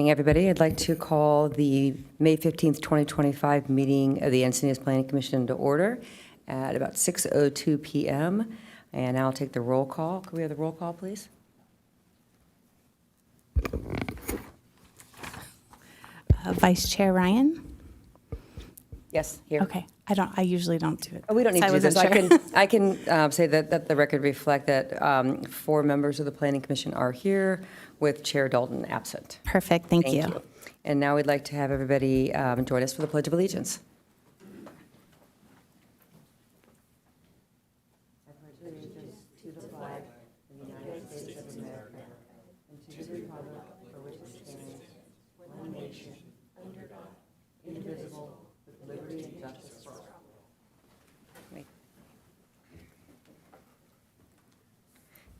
Morning, everybody. I'd like to call the May 15th, 2025 meeting of the Encinitas Planning Commission to order at about 6:02 p.m. And now I'll take the roll call. Could we have the roll call, please? Vice Chair Ryan? Yes, here. Okay. I usually don't do it. Oh, we don't need to do this. I can say that the record reflect that 4 members of the Planning Commission are here, with Chair Dalton absent. Perfect. Thank you. And now we'd like to have everybody join us for the Pledge of Allegiance. I pledge allegiance to the flag of the United States of America and to the republic for which it stands, one nation, under God, indivisible, with liberty and justice for all.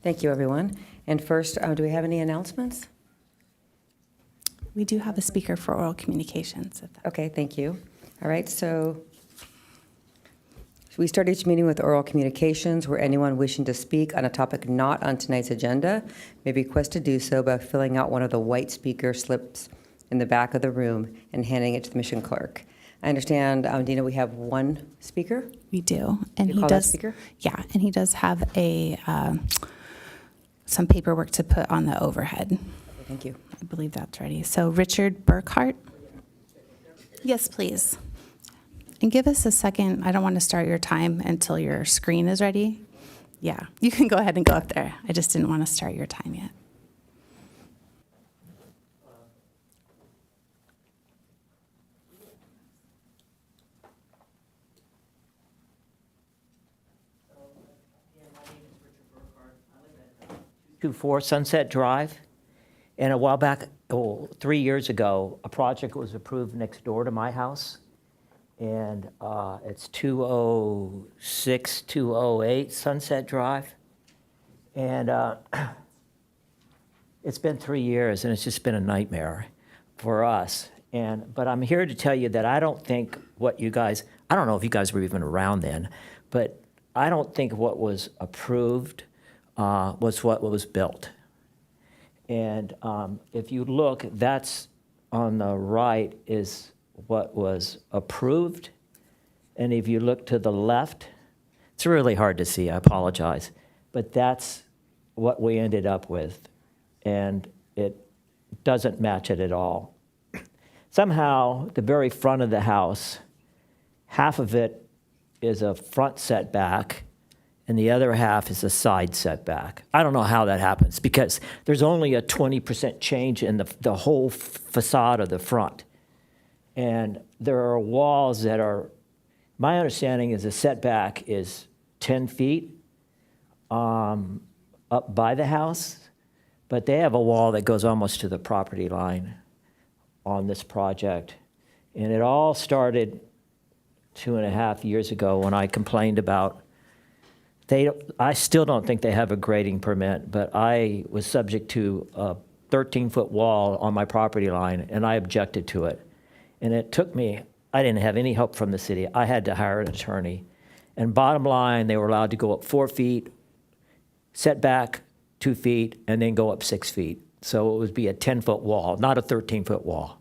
Thank you, everyone. And first, do we have any announcements? We do have a speaker for oral communications. Okay, thank you. All right, so we start each meeting with oral communications, where anyone wishing to speak on a topic not on tonight's agenda may be requested to do so by filling out one of the white speaker slips in the back of the room and handing it to the mission clerk. I understand, Dina, we have one speaker? We do. And You he call that does. speaker? Yeah, and he does have some paperwork to put on the overhead. Okay, thank you. I believe that's ready. So Richard Burkhart? Yes, please. And give us a second. I don't want to start your time until your screen is ready. Yeah, you can go ahead and go up there. I just didn't want to start your time yet. To 4 Sunset Drive. And a while back, 3 years ago, a project was approved next door to my house. And it's 206, 208 Sunset Drive. And it's been 3 years, and it's just been a nightmare for us. But I'm here to tell you that I don't think what you guys, I don't know if you guys were even around then, but I don't think what was approved was what was built. And if you look, that's on the right is what was approved. And if you look to the left, it's really hard to see, I apologize, but that's what we ended up with. And it doesn't match it at all. Somehow, the very front of the house, half of it is a front setback, and the other half is a side setback. I don't know how that happens, because there's only a 20% change in the whole facade of the front. And there are walls that are, my understanding is the setback is 10 feet up by the house, but they have a wall that goes almost to the property line on this project. And it all started 2.5 years ago when I complained about I still don't think they have a grading permit, but I was subject to a 13-foot wall on my property line, and I objected to it. And it took me, I didn't have any help from the city. I had to hire an attorney. And bottom line, they were allowed to go up 4 feet, setback 2 feet, and then go up 6 feet. So it would be a 10-foot wall, not a 13-foot wall.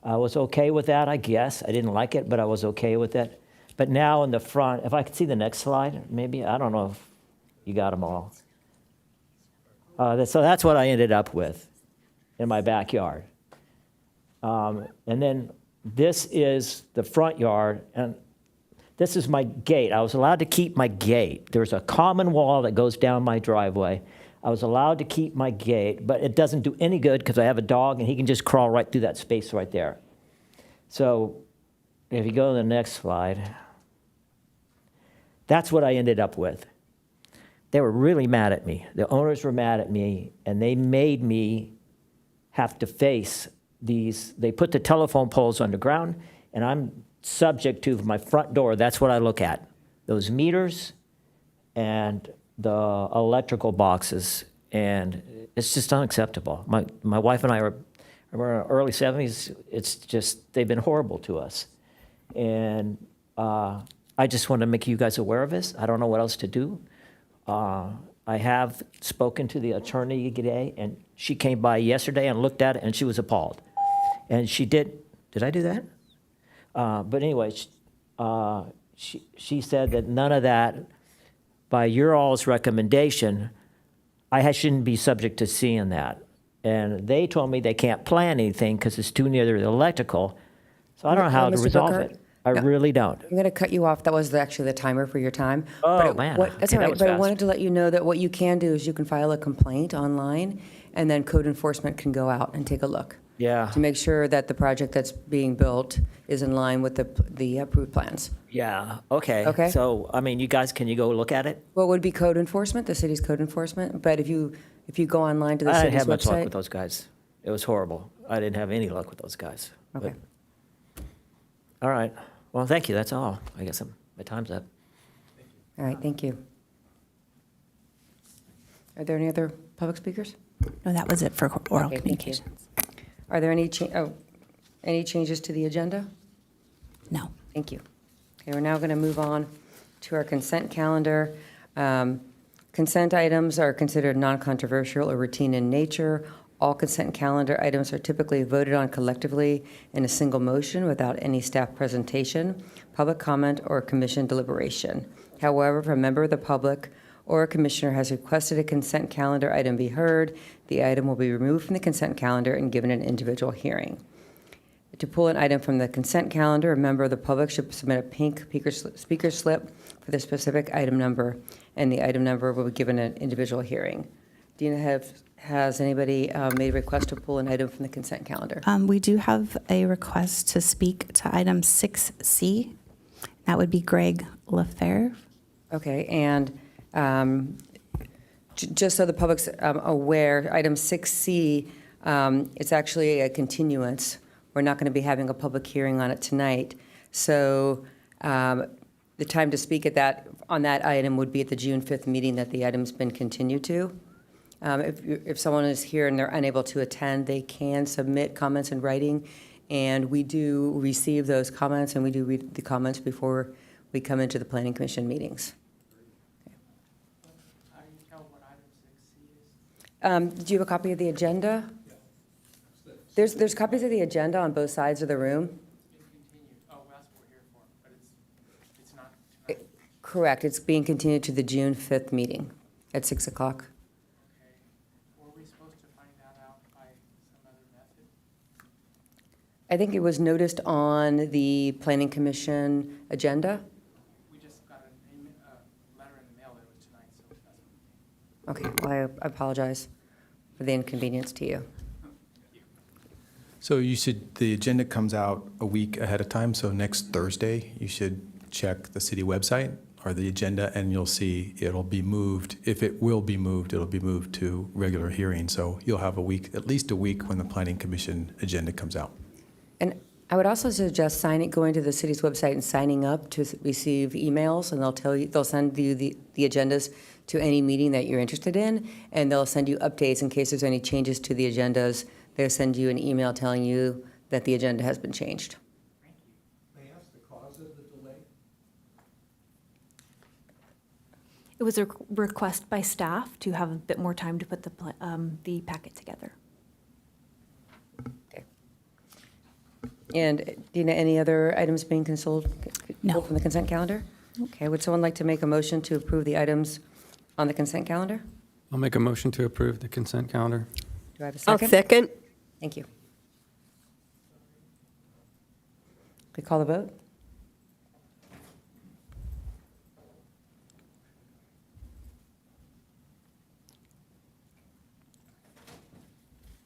I was okay with that, I guess. I didn't like it, but I was okay with it. But now in the front, if I could see the next slide, maybe, I don't know if you got them all. So that's what I ended up with in my backyard. And then this is the front yard, and this is my gate. I was allowed to keep my gate. There's a common wall that goes down my driveway. I was allowed to keep my gate, but it doesn't do any good because I have a dog, and he can just crawl right through that space right there. So if you go to the next slide, that's what I ended up with. They were really mad at me. The owners were mad at me, and they made me have to face these. They put the telephone poles underground, and I'm subject to my front door. That's what I look at, those meters and the electrical boxes, and it's just unacceptable. My wife and I are in our early 70s. It's just, they've been horrible to us. And I just want to make you guys aware of this. I don't know what else to do. I have spoken to the attorney today, and She came by yesterday and looked at it, and she was appalled. And she did I do that? But anyway, she said that none of that, by your all's recommendation, shouldn't be subject to seeing that. And they told me they can't plan anything because it's too near the electrical. So I don't know how to Mr. resolve Burkhart? it. I No. really don't. I'm going to cut you off. That was actually the timer for your time. Oh, But man. That's Okay, all that right, was but I fast. wanted to let you know that what you can do is you can file a complaint online, and then code enforcement can go out and take a look. Yeah. To make sure that the project that's being built is in line with the approved plans. Yeah, okay. Okay. So, I mean, can you go look at it? What would be code enforcement, the city's code enforcement? But if you go online to the I didn't city's have much luck with website. those guys. It was horrible. I didn't have any luck with those guys. But- Okay. All right. Well, thank you. That's all. I guess my time's up. All right, thank you. Are there any other public speakers? No, that was it for oral Okay, thank you. communications. Are there any changes to the agenda? No. Thank you. Okay, we're now going to move on to our consent calendar. Consent items are considered non-controversial or routine in nature. All consent calendar items are typically voted on collectively in a single motion without any staff presentation, public comment, or commission deliberation. However, if a member of the public or a commissioner has requested a consent calendar item be heard, the item will be removed from the consent calendar and given an individual hearing. To pull an item from the consent calendar, a member of the public should submit a pink speaker slip for the specific item number, and the item number will be given an individual hearing. Dina, has anybody made a request to pull an item from the consent calendar? We do have a request to speak to item 6C. That would be Greg Lefebvre. Okay, and just so the public's aware, item 6C, it's actually a continuance. We're not going to be having a public hearing on it tonight. So the time to speak on that item would be at the June 5th meeting that the item's been continued to. If someone is here and they're unable to attend, they can submit comments in writing, and we do receive those comments, and we do read the comments before we come into the Planning Commission meetings. How do you tell what item 6C is? Do you have a copy of the agenda? There's copies of the agenda on both sides of the room. It's been continued. Oh, well, that's what we're here for, but it's not tonight. Correct, it's being continued to the June 5th meeting at 6 o'clock. Okay. Were we supposed to find that out by some other method? I think it was noticed on the Planning Commission agenda. We just got a letter in the mail that it was tonight, so that's what we Okay, well, I apologize for the inconvenience to you. So the agenda comes out a week ahead of time, so next Thursday, you should check the city website or the agenda, and you'll see it'll be moved. If it will be moved, it'll be moved to regular hearing. So you'll have a week, at least a week, when the Planning Commission agenda comes out. And I would also suggest going to the city's website and signing up to receive emails, and they'll send you the agendas to any meeting that you're interested in, and they'll send you updates in case there's any changes to the agendas. They'll send you an email telling you that the agenda has been changed. May I ask the cause of the delay? It was a request by staff to have a bit more time to put the packet together. Okay. And Dina, any other items being pulled No. from the consent calendar? Okay, would someone like to make a motion to approve the items on the consent calendar? I'll make a motion to approve the consent calendar. Do I have a I'll second? second. Thank you. We call the vote?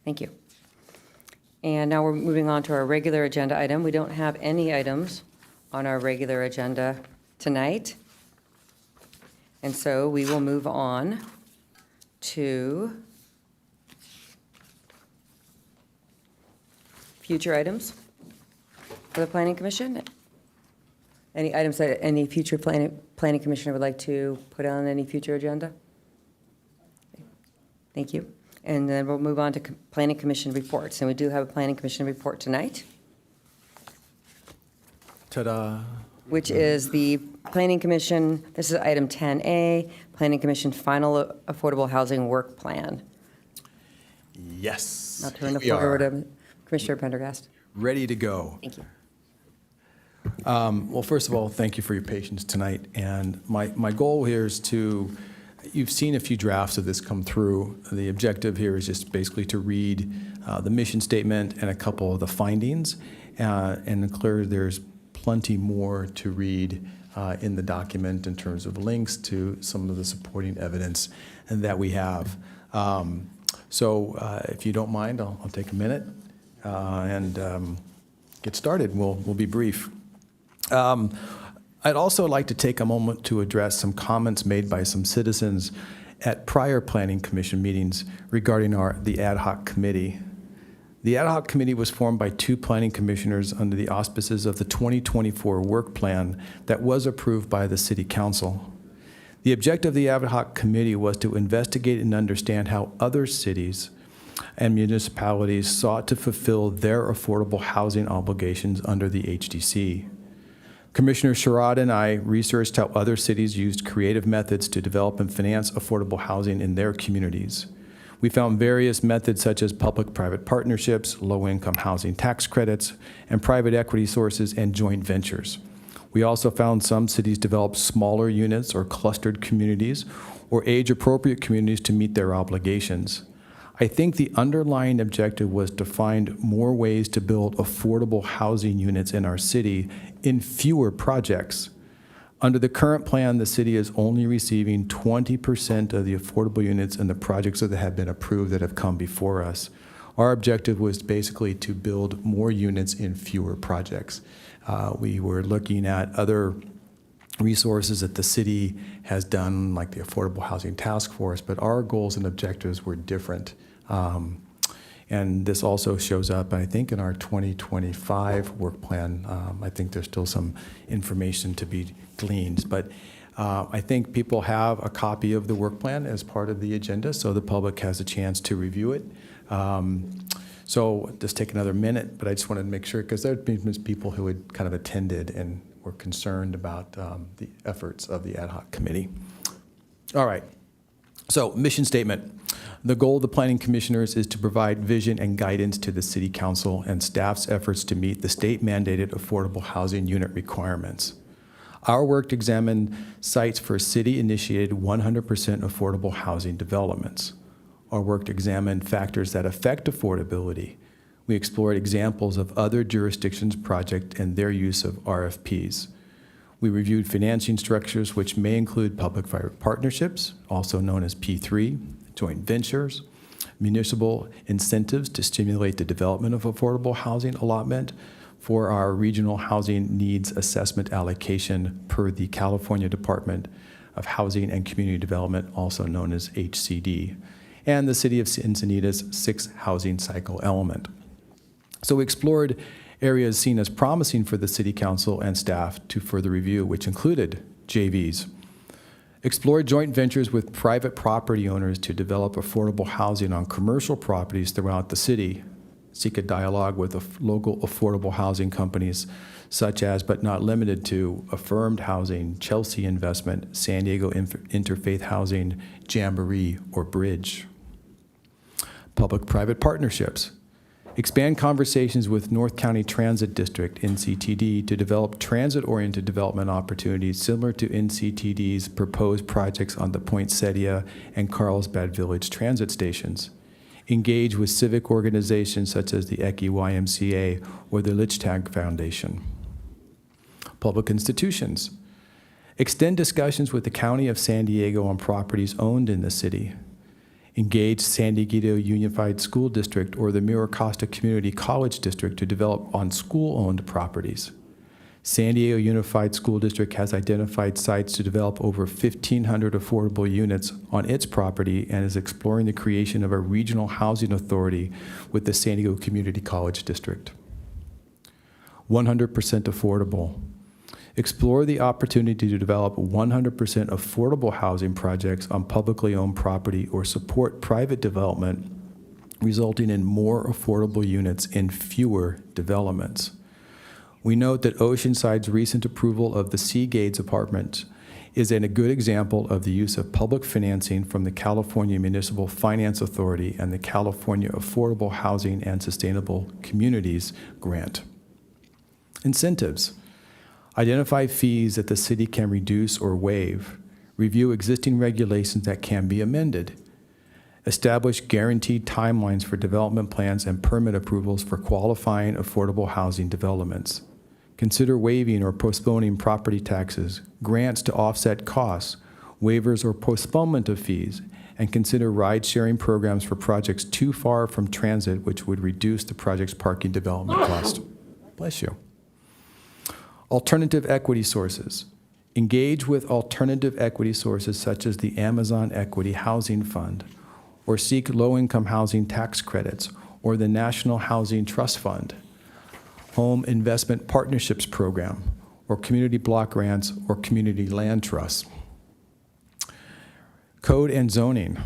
Thank you. And now we're moving on to our regular agenda item. We don't have any items on our regular agenda tonight. And so we will move on to future items for the Planning Commission. Any items that any future planning commissioner would like to put on any future agenda? Thank you. And then we'll move on to Planning Commission reports. And we do have a Planning Commission report tonight, Ta-da. which is the Planning Commission, this is item 10A, Planning Commission Final Affordable Housing Work Plan. Yes. I'll turn the here we floor over are, to Commissioner Prendergast. ready to go. Thank you. Well, first of all, thank you for your patience tonight. And my goal here is you've seen a few drafts of this come through. The objective here is just basically to read the mission statement and a couple of the findings. And clearly, there's plenty more to read in the document in terms of links to some of the supporting evidence that we have. So if you don't mind, I'll take a minute and get started. We'll be brief. I'd also like to take a moment to address some comments made by some citizens at prior Planning Commission meetings regarding the ad hoc committee. The ad hoc committee was formed by 2 planning commissioners under the auspices of the 2024 work plan that was approved by the City Council. The objective of the ad hoc committee was to investigate and understand how other cities and municipalities sought to fulfill their affordable housing obligations under the HDC. Commissioner Sherrod and I researched how other cities used creative methods to develop and finance affordable housing in their communities. We found various methods such as public-private partnerships, low-income housing tax credits, and private equity sources and joint ventures. We also found some cities developed smaller units or clustered communities or age-appropriate communities to meet their obligations. I think the underlying objective was to find more ways to build affordable housing units in our city in fewer projects. Under the current plan, the city is only receiving 20% of the affordable units in the projects that have been approved that have come before us. Our objective was basically to build more units in fewer projects. We were looking at other resources that the city has done, like the Affordable Housing Task Force, but our goals and objectives were different. And this also shows up, I think, in our 2025 work plan. I think there's still some information to be gleaned, but I think people have a copy of the work plan as part of the agenda, so the public has a chance to review it. So just take another minute, but I just wanted to make sure, because there have been people who had kind of attended and were concerned about the efforts of the ad hoc committee. All right, so mission statement. The goal of the planning commissioners is to provide vision and guidance to the city council and staff's efforts to meet the state-mandated affordable housing unit requirements. Our work examined sites for city-initiated 100% affordable housing developments. Our work examined factors that affect affordability. We explored examples of other jurisdictions' projects and their use of RFPs. We reviewed financing structures which may include public-private partnerships, also known as P3, joint ventures, municipal incentives to stimulate the development of affordable housing allotment for our regional housing needs assessment allocation per the California Department of Housing and Community Development, also known as HCD, and the City of Encinitas' 6th housing cycle element. So we explored areas seen as promising for the City Council and staff to further review, which included JVs, explore joint ventures with private property owners to develop affordable housing on commercial properties throughout the city, seek a dialogue with local affordable housing companies such as, but not limited to, Affirmed Housing, Chelsea Investment, San Diego Interfaith Housing, Jamboree, or Bridge. Public-private partnerships. Expand conversations with North County Transit District, NCTD, to develop transit-oriented development opportunities similar to NCTD's proposed projects on the Poinsettia and Carlsbad Village transit stations. Engage with civic organizations such as the ECI YMCA or the Lichtag Foundation. Public institutions. Extend discussions with the County of San Diego on properties owned in the city. Engage San Diego Unified School District or the Mira Costa Community College District to develop on school-owned properties. San Diego Unified School District has identified sites to develop over 1,500 affordable units on its property and is exploring the creation of a regional housing authority with the San Diego Community College District. 100% affordable. Explore the opportunity to develop 100% affordable housing projects on publicly owned property or support private development, resulting in more affordable units in fewer developments. We note that Oceanside's recent approval of the Seagades apartment is a good example of the use of public financing from the California Municipal Finance Authority and the California Affordable Housing and Sustainable Communities Grant. Incentives. Identify fees that the city can reduce or waive. Review existing regulations that can be amended. Establish guaranteed timelines for development plans and permit approvals for qualifying affordable housing developments. Consider waiving or postponing property taxes, grants to offset costs, waivers or postponement of fees, and consider ride-sharing programs for projects too far from transit, which would reduce the project's parking development cost. Bless you. Alternative equity sources. Engage with alternative equity sources such as the Amazon Equity Housing Fund, or seek low-income housing tax credits, or the National Housing Trust Fund, Home Investment Partnerships Program, or community block grants, or community land trusts. Code and zoning.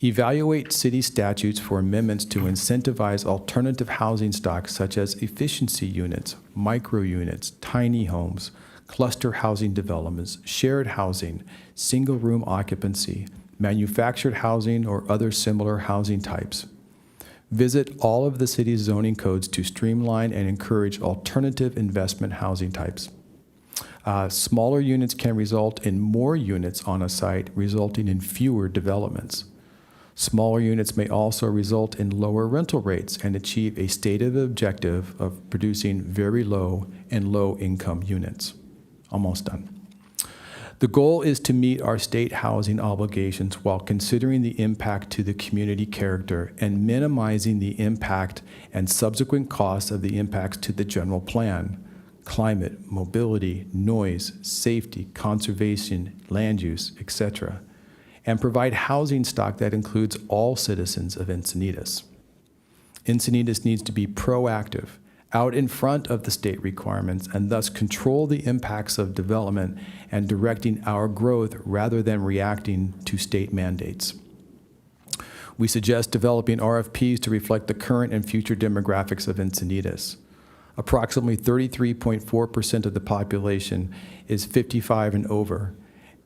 Evaluate city statutes for amendments to incentivize alternative housing stocks such as efficiency units, micro units, tiny homes, cluster housing developments, shared housing, single-room occupancy, manufactured housing, or other similar housing types. Visit all of the city's zoning codes to streamline and encourage alternative investment housing types. Smaller units can result in more units on a site, resulting in fewer developments. Smaller units may also result in lower rental rates and achieve a stated objective of producing very low and low-income units. Almost done. The goal is to meet our state housing obligations while considering the impact to the community character and minimizing the impact and subsequent costs of the impacts to the general plan, climate, mobility, noise, safety, conservation, land use, etc., and provide housing stock that includes all citizens of Encinitas. Encinitas needs to be proactive, out in front of the state requirements, and thus control the impacts of development and directing our growth rather than reacting to state mandates. We suggest developing RFPs to reflect the current and future demographics of Encinitas. Approximately 33.4% of the population is 55 and over,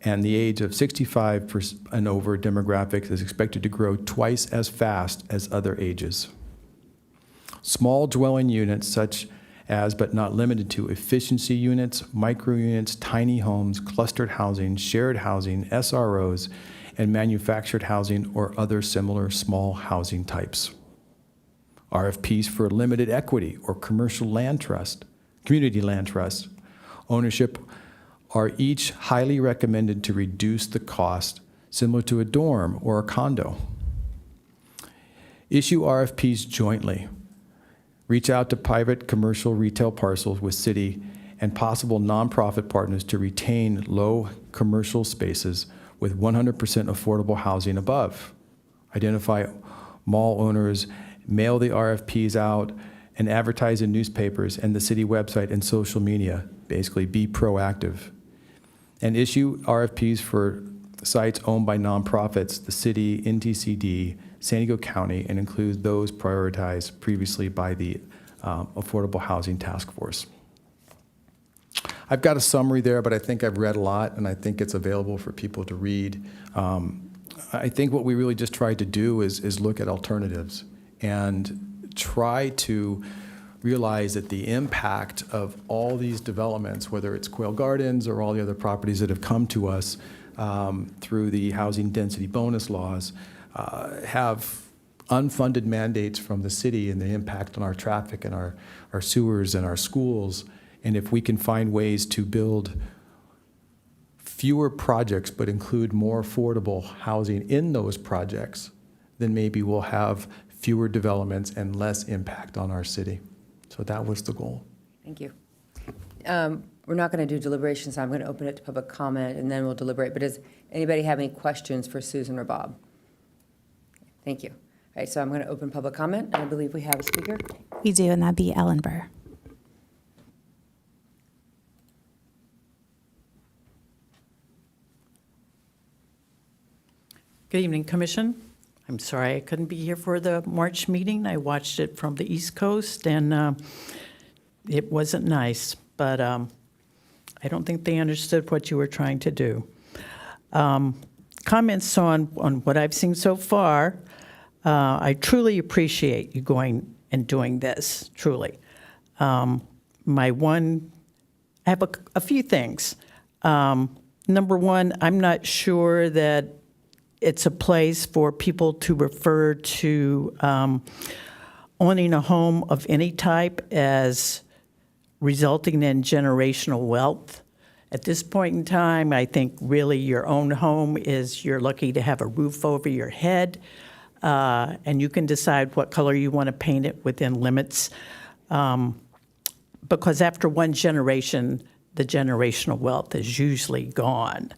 and the age of 65 and over demographics is expected to grow twice as fast as other ages. Small dwelling units such as, but not limited to, efficiency units, micro units, tiny homes, clustered housing, shared housing, SROs, and manufactured housing or other similar small housing types. RFPs for limited equity or commercial land trust, community land trust, ownership are each highly recommended to reduce the cost, similar to a dorm or a condo. Issue RFPs jointly. Reach out to private commercial retail parcels with city and possible nonprofit partners to retain low commercial spaces with 100% affordable housing above. Identify mall owners, mail the RFPs out, and advertise in newspapers and the city website and social media. Basically, be proactive. And issue RFPs for sites owned by nonprofits, the city, NTCD, San Diego County, and include those prioritized previously by the Affordable Housing Task Force. I've got a summary there, but I think I've read a lot, and I think it's available for people to read. I think what we really just tried to do is look at alternatives and try to realize that the impact of all these developments, whether it's Quail Gardens or all the other properties that have come to us through the housing density bonus laws, have unfunded mandates from the city and the impact on our traffic and our sewers and our schools. And if we can find ways to build fewer projects but include more affordable housing in those projects, then maybe we'll have fewer developments and less impact on our city. So that was the goal. Thank you. We're not going to do deliberations, so I'm going to open it to public comment, and then we'll deliberate. But does anybody have any questions for Susan or Bob? Thank you. All right, so I'm going to open public comment, and I believe we have a speaker. We do, and that'd be Ellen Burr. Good evening, Commission. I'm sorry I couldn't be here for the March meeting. I watched it from the East Coast, and it wasn't nice, but I I don't think they understood what you were trying to do. Comments on what I've seen so far, I truly appreciate you going and doing this, truly. I have a few things. Number one, I'm not sure that it's a place for people to refer to owning a home of any type as resulting in generational wealth. At this point in time, I think really your own home is you're lucky to have a roof over your head, and you can decide what color you want to paint it within limits. Because after one generation, the generational wealth is usually gone.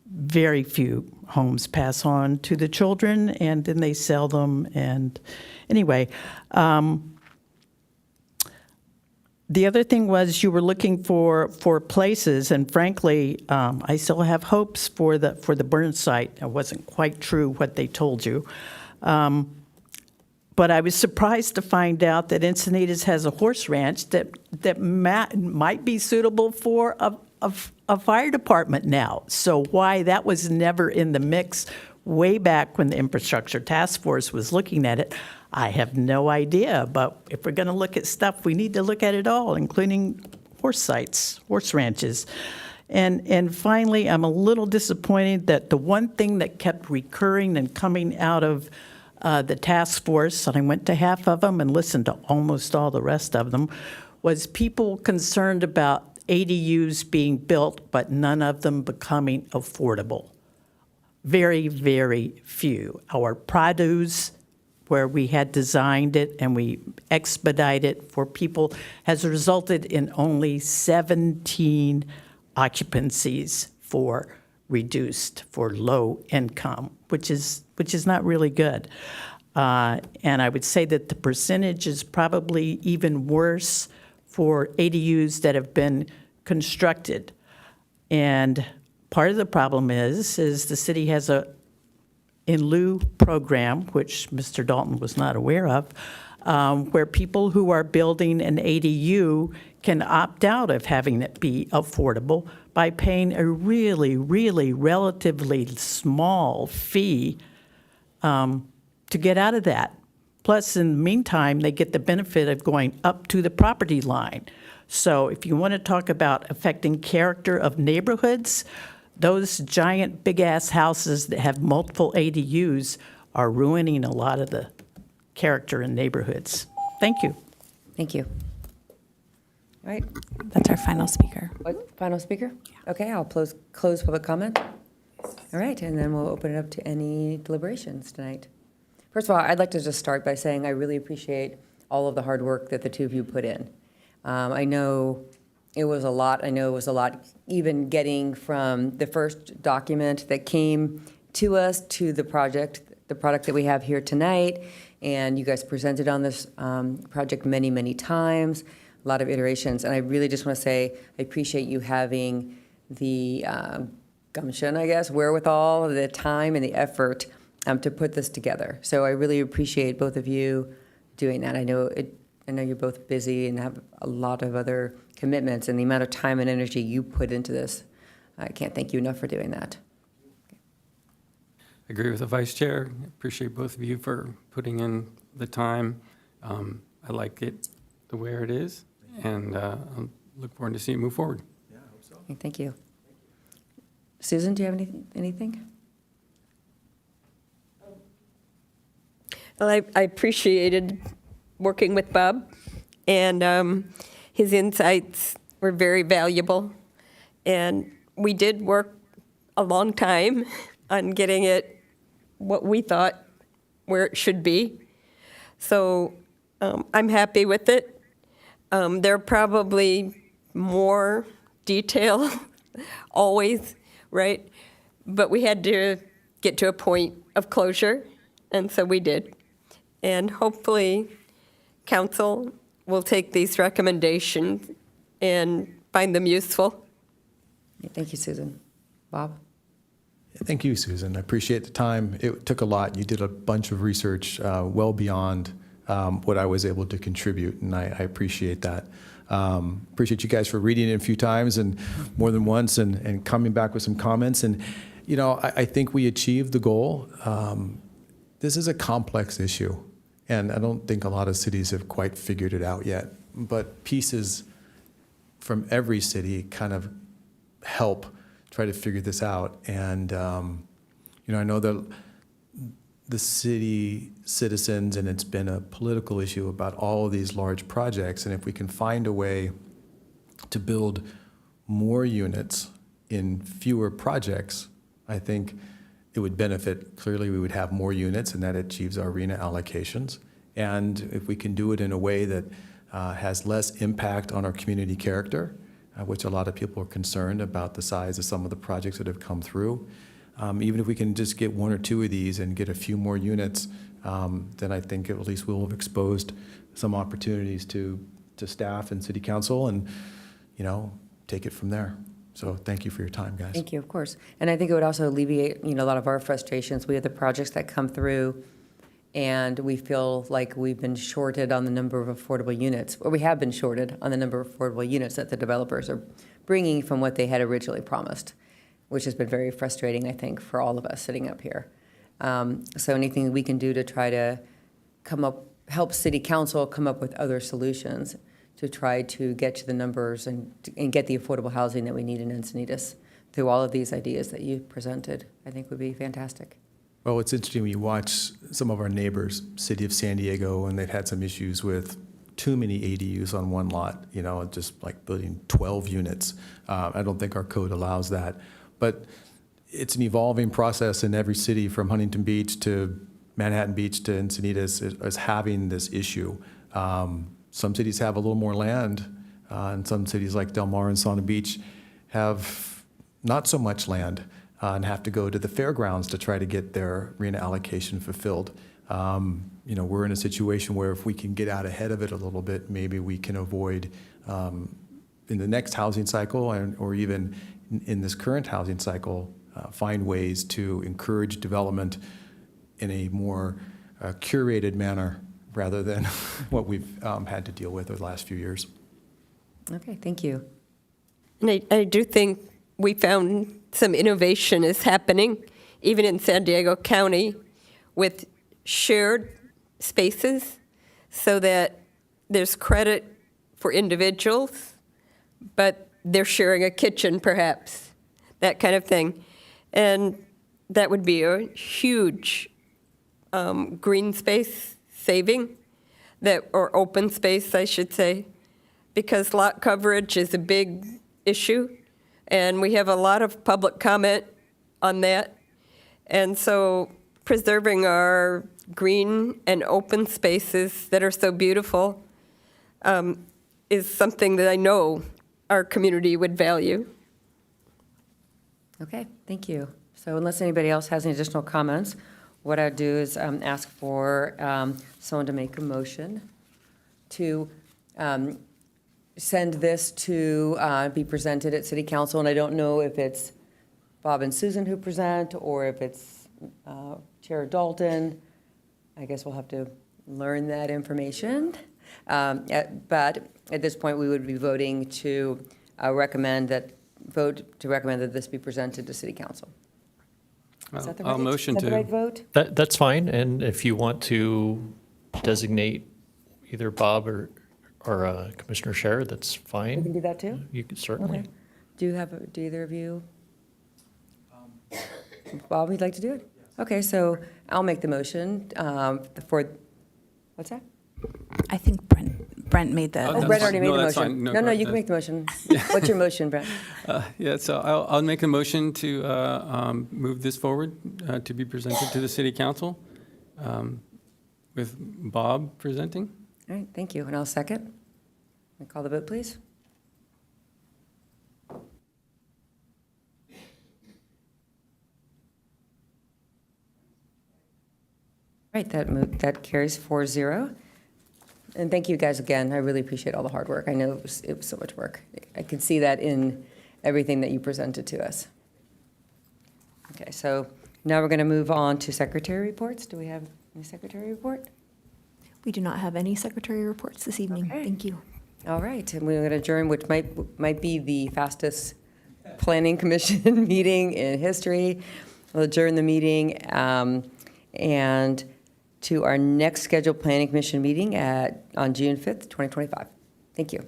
Very few homes pass on to the children, and then they sell them. And anyway, the other thing was you were looking for places, and frankly, I still have hopes for the burn site. It wasn't quite true what they told you. But I was surprised to find out that Encinitas has a horse ranch that might be suitable for a fire department now. So why that was never in the mix way back when the Infrastructure Task Force was looking at it, I have no idea. But if we're going to look at stuff, we need to look at it all, including horse sites, horse ranches. And finally, I'm a little disappointed that the one thing that kept recurring and coming out of the task force, and I went to half of them and listened to almost all the rest of them, was people concerned about ADUs being built, but none of them becoming affordable. Very, very few. Our produce, where we had designed it and we expedited it for people, has resulted in only 17 occupancies for reduced, for low income, which is not really good. And I would say that the percentage is probably even worse for ADUs that have been constructed. And part of the problem is the city has a in lieu program, which Mr. Dalton was not aware of, where people who are building an ADU can opt out of having it be affordable by paying a really, really relatively small fee to get out of that. Plus, in the meantime, they get the benefit of going up to the property line. So if you want to talk about affecting character of neighborhoods, those giant big-ass houses that have multiple ADUs are ruining a lot of the character in neighborhoods. Thank you. Thank you. All right, That's our final speaker. what, final speaker? Okay, I'll close public comment. All right, and then we'll open it up to any deliberations tonight. First of all, I'd like to just start by saying I really appreciate all of the hard work that the two of you put in. I know it was a lot. I know it was a lot even getting from the first document that came to us to the product that we have here tonight. And you guys presented on this project many, many times, a lot of iterations. And I really just want to say I appreciate you having the gumption, I guess, wherewithal, the time and the effort to put this together. So I really appreciate both of you doing that. I know you're both busy and have a lot of other commitments, and the amount of time and energy you put into this, I can't thank you enough for doing that. I agree with the vice chair. Appreciate both of you for putting in the time. I like it the way it is, and I look forward to seeing it move forward. Yeah, I hope so. Okay, thank you. Susan, do you have anything? Well, I appreciated working with Bob, and his insights were very valuable. And we did work a long time on getting it what we thought where it should be. So I'm happy with it. There are probably more detail always, right? But we had to get to a point of closure, and so we did. And hopefully, council will take these recommendations and find them useful. Thank you, Susan. Bob? Thank you, Susan. I appreciate the time. It took a lot. You did a bunch of research well beyond what I was able to contribute, and I appreciate that. Appreciate you guys for reading it a few times and more than once and coming back with some comments. And, I think we achieved the goal. This is a complex issue, and I don't think a lot of cities have quite figured it out yet. But pieces from every city kind of help try to figure this out. And, I know that the city citizens, and it's been a political issue about all of these large projects, and if we can find a way to build more units in fewer projects, I think it would benefit. Clearly, we would have more units, and that achieves our RENA allocations. And if we can do it in a way that has less impact on our community character, which a lot of people are concerned about the size of some of the projects that have come through, even if we can just get one or two of these and get a few more units, then I think at least we'll have exposed some opportunities to staff and city council and, take it from there. So thank you for your time, guys. Thank you, of course. And I think it would also alleviate, a lot of our frustrations. We have the projects that come through, and we feel like we've been shorted on the number of affordable units, or we have been shorted on the number of affordable units that the developers are bringing from what they had originally promised, which has been very frustrating, I think, for all of us sitting up here. So anything we can do to try to help city council come up with other solutions to try to get to the numbers and get the affordable housing that we need in Encinitas through all of these ideas that you presented, I think would be fantastic. Well, it's interesting when you watch some of our neighbors, city of San Diego, and they've had some issues with too many ADUs on one lot, just like building 12 units. I don't think our code allows that. But it's an evolving process in every city, from Huntington Beach to Manhattan Beach to Encinitas, is having this issue. Some cities have a little more land, and some cities like Del Mar and Sauna Beach have not so much land and have to go to the fairgrounds to try to get their RENA allocation fulfilled. We're in a situation where if we can get out ahead of it a little bit, maybe we can avoid in the next housing cycle or even in this current housing cycle, find ways to encourage development in a more curated manner rather than what we've had to deal with over the last few years. Okay, thank you. And I do think we found some innovation is happening, even in San Diego County, with shared spaces, so that there's credit for individuals, but they're sharing a kitchen perhaps, that kind of thing. And that would be a huge green space saving, or open space, I should say, because lot coverage is a big issue, and we have a lot of public comment on that. And so preserving our green and open spaces that are so beautiful is something that I know our community would value. Okay, thank you. So unless anybody else has any additional comments, what I'd do is ask for someone to make a motion to send this to be presented at City Council. And I don't know if it's Bob and Susan who present or if it's Chair Dalton. I guess we'll have to learn that information. But at this point, we would be voting to recommend that this be presented to City Council. Is that the I'll right, motion is that to. the right vote? That's fine, and if you want to designate either Bob or Commissioner Scher, that's We fine. can do that too? You can certainly. Okay. Do either of you? Bob, would you like to do it? Okay, so I'll make the motion for, what's that? I think Brent made the. Oh, Oh, Brent already made the that's motion. fine. No, go you can ahead. make the motion. What's your motion, Brent? Yeah, so I'll make a motion to move this forward to be presented to the city council with Bob presenting. All right, thank you. And I'll second. Can I call the vote, please? Right, that carries 4-0. And thank you guys again. I really appreciate all the hard work. I know it was so much work. I could see that in everything that you presented to us. Okay, so now we're going to move on to secretary reports. Do we have any secretary report? We do not have any secretary reports this evening. Okay. Thank you. All right, and we're going to adjourn, which might be the fastest planning commission meeting in history. We'll adjourn the meeting and to our next scheduled planning commission meeting on June 5th, 2025. Thank you.